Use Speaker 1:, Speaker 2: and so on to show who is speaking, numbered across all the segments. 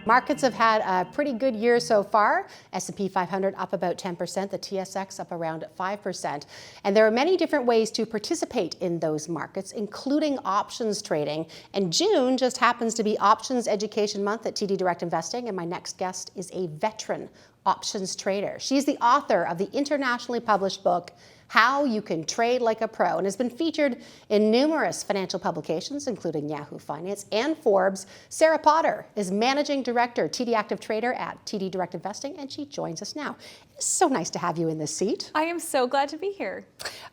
Speaker 1: Markets have had a pretty good year so far. S&P 500 up about 10%, the TSX up around 5%. And there are many different ways to participate in those markets, including options trading. And June just happens to be Options Education Month at TD Direct Investing, and my next guest is a veteran options trader. She's the author of the internationally published book, How You Can Trade Like a Pro, and has been featured in numerous financial publications, including Yahoo Finance and Forbes. Sarah Potter is Managing Director, TD Active Trader at TD Direct Investing, and she joins us now. It's so nice to have you in this seat.
Speaker 2: I am so glad to be here.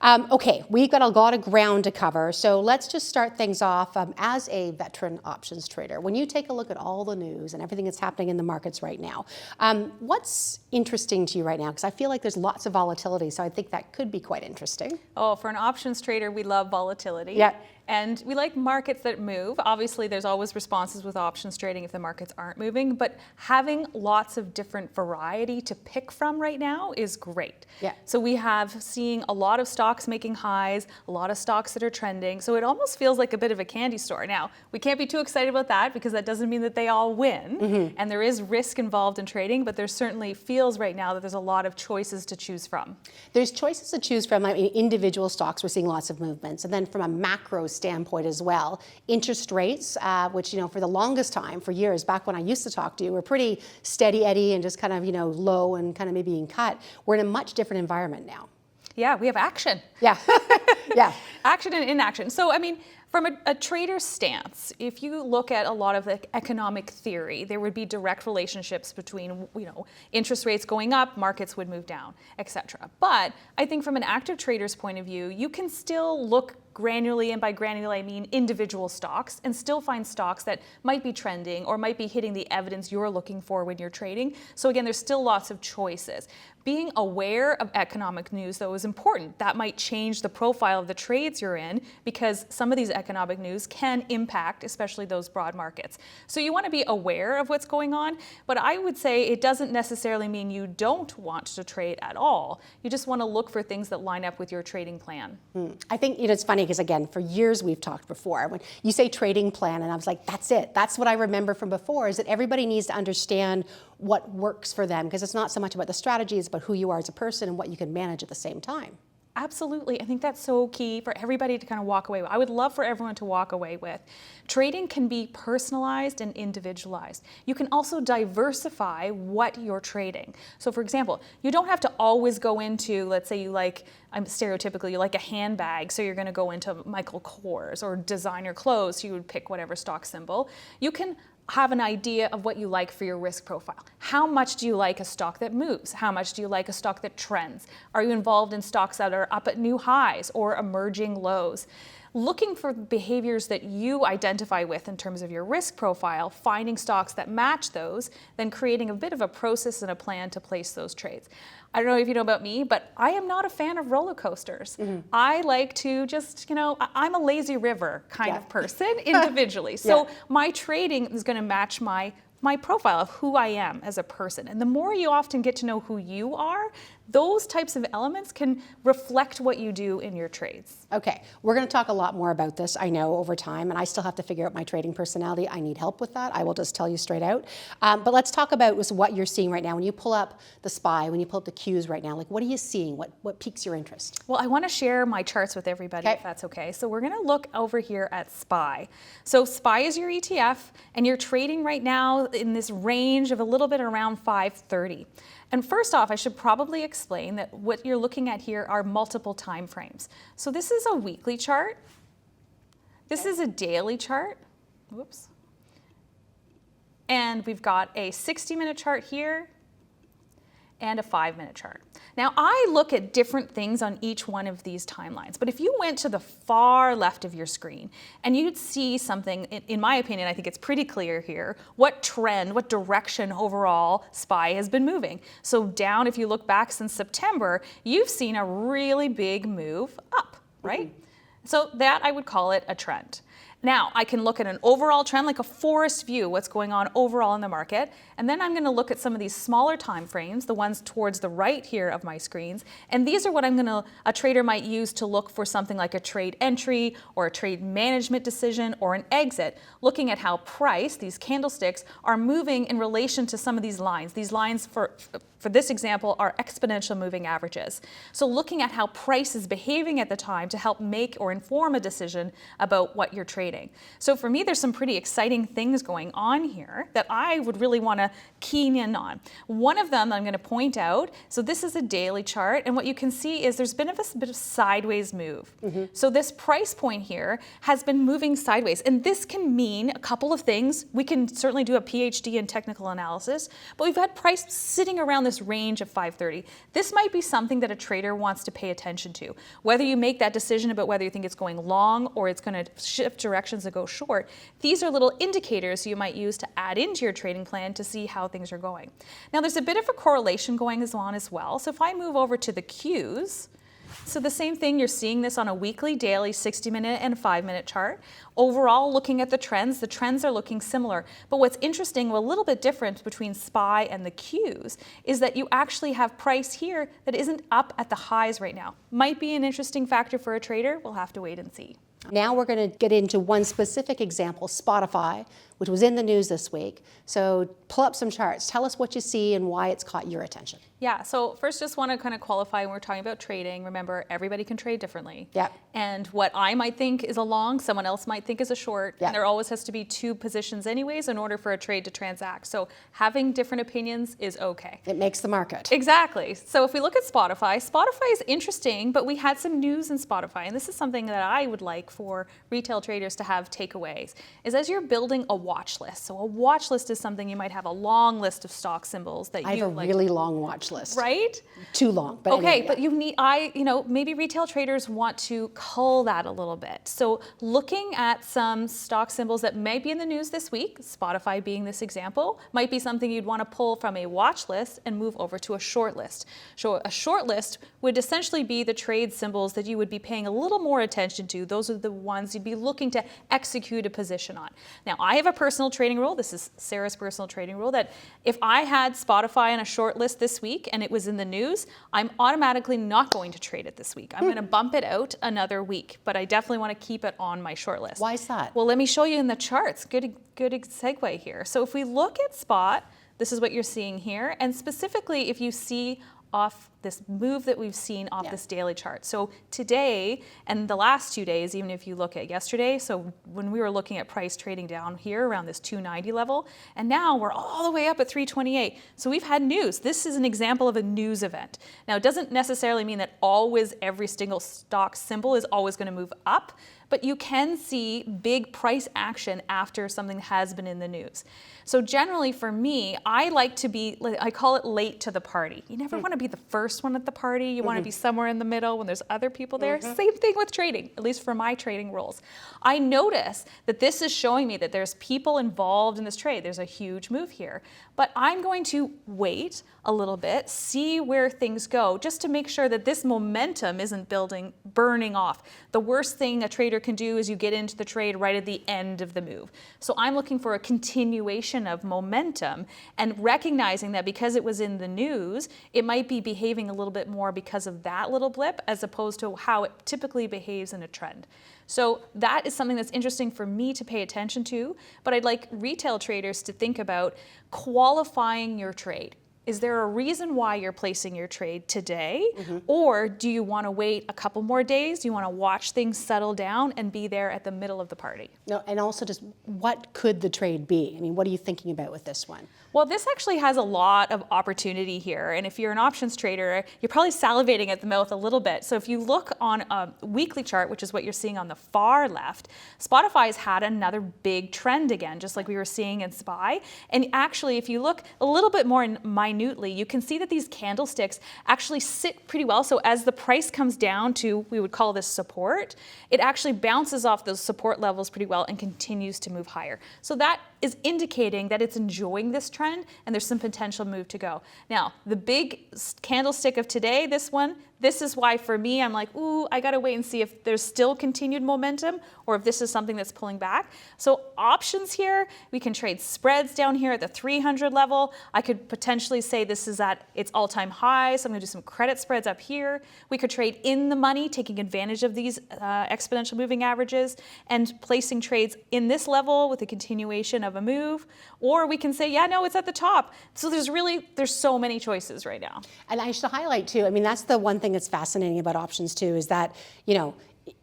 Speaker 1: Okay, we've got a lot of ground to cover, so let's just start things off. As a veteran options trader, when you take a look at all the news and everything that's happening in the markets right now, what's interesting to you right now? Because I feel like there's lots of volatility, so I think that could be quite interesting.
Speaker 2: Oh, for an options trader, we love volatility.
Speaker 1: Yeah.
Speaker 2: And we like markets that move. Obviously, there's always responses with options trading if the markets aren't moving, but having lots of different variety to pick from right now is great.
Speaker 1: Yeah.
Speaker 2: So we have seeing a lot of stocks making highs, a lot of stocks that are trending. So it almost feels like a bit of a candy store. Now, we can't be too excited about that because that doesn't mean that they all win. Mm-hmm. And there is risk involved in trading, but there certainly feels right now that there's a lot of choices to choose from.
Speaker 1: There's choices to choose from. I mean, individual stocks, we're seeing lots of movements. And then from a macro standpoint as well, interest rates, which, for the longest time, for years, back when I used to talk to you, were pretty steady Eddie and just kind of, low and kind of maybe being cut. We're in a much different environment now.
Speaker 2: Yeah, we have action.
Speaker 1: Yeah, yeah.
Speaker 2: Action and inaction. So, I mean, from a trader's stance, if you look at a lot of the economic theory, there would be direct relationships between, interest rates going up, markets would move down, etc. But I think from an active trader's point of view, you can still look granularly, and by granular I mean individual stocks, and still find stocks that might be trending or might be hitting the evidence you're looking for when you're trading. So again, there's still lots of choices. Being aware of economic news, though, is important. That might change the profile of the trades you're in because some of these economic news can impact, especially those broad markets. So you want to be aware of what's going on, but I would say it doesn't necessarily mean you don't want to trade at all. You just want to look for things that line up with your trading plan.
Speaker 1: I think, it's funny because, again, for years we've talked before. When you say trading plan, and I was like, that's it. That's what I remember from before, is that everybody needs to understand what works for them, because it's not so much about the strategy, it's about who you are as a person and what you can manage at the same time.
Speaker 2: Absolutely. I think that's so key for everybody to kind of walk away with. I would love for everyone to walk away with. Trading can be personalized and individualized. You can also diversify what you're trading. So for example, you don't have to always go into, let's say you like a handbag, so you're going to go into Michael Kors, or designer clothes, so you would pick whatever stock symbol. You can have an idea of what you like for your risk profile. How much do you like a stock that moves? How much do you like a stock that trends? Are you involved in stocks that are up at new highs or emerging lows? Looking for behaviors that you identify with in terms of your risk profile, finding stocks that match those, then creating a bit of a process and a plan to place those trades. I don't know if you know about me, but I am not a fan of roller coasters. Mm-hmm. I like to just, I'm a lazy river kind of person individually. So my trading is going to match my profile of who I am as a person. And the more you often get to know who you are, those types of elements can reflect what you do in your trades.
Speaker 1: Okay, we're going to talk a lot more about this, I know, over time, and I still have to figure out my trading personality. I need help with that. I will just tell you straight out. But let's talk about what you're seeing right now. When you pull up the SPY, when you pull up the Qs right now, what are you seeing? What piques your interest?
Speaker 2: Well, I want to share my charts with everybody, if that's okay. So we're going to look over here at SPY. So SPY is your ETF, and you're trading right now in this range of a little bit around 530. And first off, I should probably explain that what you're looking at here are multiple time frames. So this is a weekly chart. This is a daily chart. Whoops. And we've got a 60-minute chart here and a 5-minute chart. Now, I look at different things on each one of these timelines, but if you went to the far left of your screen and you'd see something, in my opinion, I think it's pretty clear here, what trend, what direction overall SPY has been moving. So down, if you look back since September, you've seen a really big move up, right? Mm-hmm. So that, I would call it a trend. Now, I can look at an overall trend, like a forest view, what's going on overall in the market. And then I'm going to look at some of these smaller time frames, the ones towards the right here of my screens. And these are what a trader might use to look for something like a trade entry or a trade management decision or an exit, looking at how price, these candlesticks, are moving in relation to some of these lines. These lines, for this example, are exponential moving averages. So looking at how price is behaving at the time to help make or inform a decision about what you're trading. So for me, there's some pretty exciting things going on here that I would really want to keen in on. One of them I'm going to point out, so this is a daily chart, and what you can see is there's been a bit of sideways move. So this price point here has been moving sideways, and this can mean a couple of things. We can certainly do a PhD in technical analysis, but we've had price sitting around this range of 530. This might be something that a trader wants to pay attention to. Whether you make that decision about whether you think it's going long or it's going to shift directions that go short, these are little indicators you might use to add into your trading plan to see how things are going. Now, there's a bit of a correlation going on as well. So if I move over to the Qs, so the same thing, you're seeing this on a weekly, daily, 60-minute and 5-minute chart. Overall, looking at the trends are looking similar. But what's interesting, a little bit different between SPY and the Qs, is that you actually have price here that isn't up at the highs right now. Might be an interesting factor for a trader. We'll have to wait and see.
Speaker 1: Now we're going to get into one specific example, Spotify, which was in the news this week. So pull up some charts. Tell us what you see and why it's caught your attention.
Speaker 2: Yeah, so first just want to kind of qualify when we're talking about trading. Remember, everybody can trade differently.
Speaker 1: Yep.
Speaker 2: And what I might think is a long, someone else might think is a short.
Speaker 1: Yep.
Speaker 2: And there always has to be two positions anyways in order for a trade to transact. So having different opinions is okay.
Speaker 1: It makes the market.
Speaker 2: Exactly. So if we look at Spotify is interesting, but we had some news in Spotify, and this is something that I would like for retail traders to have takeaways, is as you're building a watch list. So a watch list is something you might have a long list of stock symbols that
Speaker 1: I have a really long watch list.
Speaker 2: Right?
Speaker 1: Too long. But
Speaker 2: okay,
Speaker 1: anyway,
Speaker 2: but you need, maybe retail traders want to cull that a little bit. So looking at some stock symbols that might be in the news this week, Spotify being this example, might be something you'd want to pull from a watch list and move over to a short list. So a short list would essentially be the trade symbols that you would be paying a little more attention to. Those are the ones you'd be looking to execute a position on. Now, I have a personal trading rule. This is Sarah's personal trading rule that if I had Spotify on a short list this week and it was in the news, I'm automatically not going to trade it this week. I'm going to bump it out another week, but I definitely want to keep it on my short list.
Speaker 1: why is that?
Speaker 2: Well, let me show you in the charts. Good segue here. So if we look at spot, this is what you're seeing here. And specifically, if you see off this move that we've seen off this daily chart. So today and the last 2 days, even if you look at yesterday, so when we were looking at price trading down here around this 290 level, and now we're all the way up at 328. So we've had news. This is an example of a news event. Now, it doesn't necessarily mean that always every single stock symbol is always going to move up, but you can see big price action after something has been in the news. So generally for me, I like to be, I call it late to the party. You never want to be the first one at the party. You want to be somewhere in the middle when there's other people there. Same thing with trading, at least for my trading rules. I notice that this is showing me that there's people involved in this trade. There's a huge move here. But I'm going to wait a little bit, see where things go, just to make sure that this momentum isn't burning off. The worst thing a trader can do is you get into the trade right at the end of the move. So I'm looking for a continuation of momentum and recognizing that because it was in the news, it might be behaving a little bit more because of that little blip as opposed to how it typically behaves in a trend. So that is something that's interesting for me to pay attention to, but I'd like retail traders to think about qualifying your trade. Is there a reason why you're placing your trade today? Or do you want to wait a couple more days? Do you want to watch things settle down and be there at the middle of the party?
Speaker 1: No, and also just what could the trade be? I mean, what are you thinking about with this one?
Speaker 2: Well, this actually has a lot of opportunity here. And if you're an options trader, you're probably salivating at the mouth a little bit. So if you look on a weekly chart, which is what you're seeing on the far left, Spotify's had another big trend again, just like we were seeing in SPY. And actually, if you look a little bit more minutely, you can see that these candlesticks actually sit pretty well. So as the price comes down to, we would call this support, it actually bounces off those support levels pretty well and continues to move higher. So that is indicating that it's enjoying this trend and there's some potential move to go. Now, the big candlestick of today, this one, This is why for me, I'm like, ooh, I gotta wait and see if there's still continued momentum or if this is something that's pulling back. So options here, we can trade spreads down here at the 300 level. I could potentially say this is at its all-time high, so I'm gonna do some credit spreads up here. We could trade in the money, taking advantage of these exponential moving averages and placing trades in this level with a continuation of a move. Or we can say, yeah, no, it's at the top. So there's so many choices right now.
Speaker 1: And I should highlight too, I mean, that's the one thing that's fascinating about options too, is that,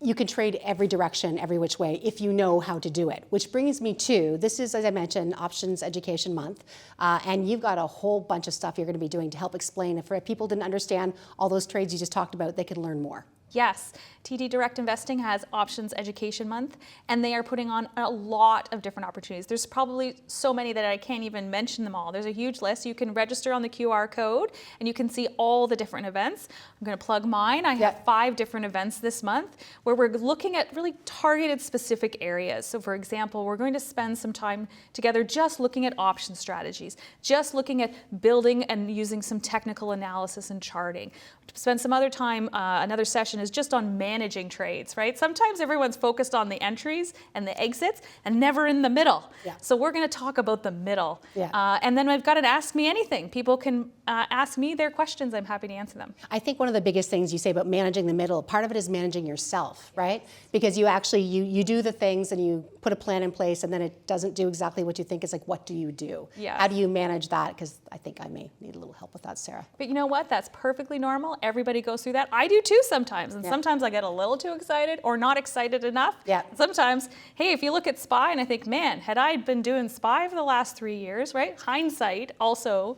Speaker 1: you can trade every direction, every which way, if you know how to do it. Which brings me to, this is, as I mentioned, Options Education Month. And you've got a whole bunch of stuff you're going to be doing to help explain. If people didn't understand all those trades you just talked about, they can learn more.
Speaker 2: Yes, TD Direct Investing has Options Education Month, and they are putting on a lot of different opportunities. There's probably so many that I can't even mention them all. There's a huge list. You can register on the QR code, and you can see all the different events. I'm going to plug mine. I have 5 different events this month where we're looking at really targeted specific areas. So for example, we're going to spend some time together just looking at option strategies, just looking at building and using some technical analysis and charting. Spend some other time, another session is just on managing trades, right? Sometimes everyone's focused on the entries and the exits and never in the middle.
Speaker 1: Yeah.
Speaker 2: So we're going to talk about the middle.
Speaker 1: Yeah.
Speaker 2: And then I've got an Ask Me Anything. People can ask me their questions. I'm happy to answer them.
Speaker 1: I think one of the biggest things you say about managing the middle, part of it is managing yourself, right? Because you actually, you do the things and you put a plan in place and then it doesn't do exactly what you think. It's like, what do you do?
Speaker 2: Yes.
Speaker 1: How do you manage that? Because I think I may need a little help with that, Sarah.
Speaker 2: But you know what? That's perfectly normal. Everybody goes through that. I do too sometimes. And sometimes I get a little too excited or not excited enough.
Speaker 1: Yeah.
Speaker 2: Sometimes, hey, if you look at SPY and I think, man, had I been doing SPY for the last 3 years, right? Hindsight also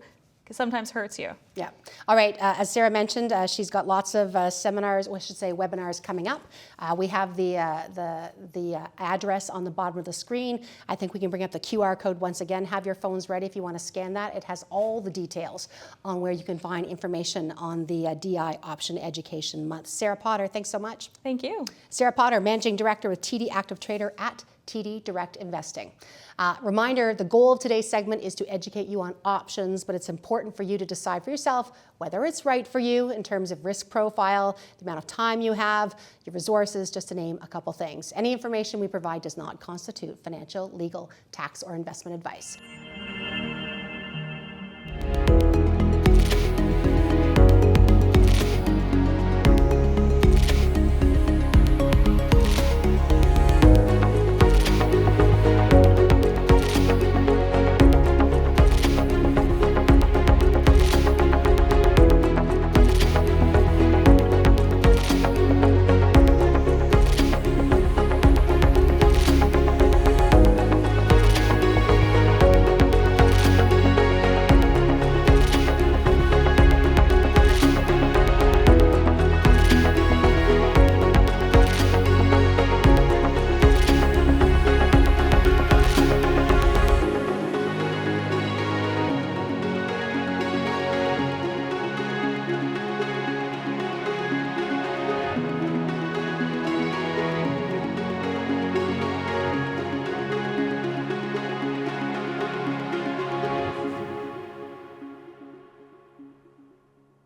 Speaker 2: sometimes hurts you.
Speaker 1: Yeah. All right. As Sarah mentioned, she's got lots of seminars, or I should say webinars coming up. We have the address on the bottom of the screen. I think we can bring up the QR code once again. Have your phones ready if you want to scan that. It has all the details on where you can find information on the DI Option Education Month. Sarah Potter, thanks so much.
Speaker 2: Thank you.
Speaker 1: Sarah Potter, Managing Director with TD Active Trader at TD Direct Investing. Reminder, the goal of today's segment is to educate you on options, but it's important for you to decide for yourself whether it's right for you in terms of risk profile, the amount of time you have, your resources, just to name a couple things. Any information we provide does not constitute financial, legal, tax, or investment advice.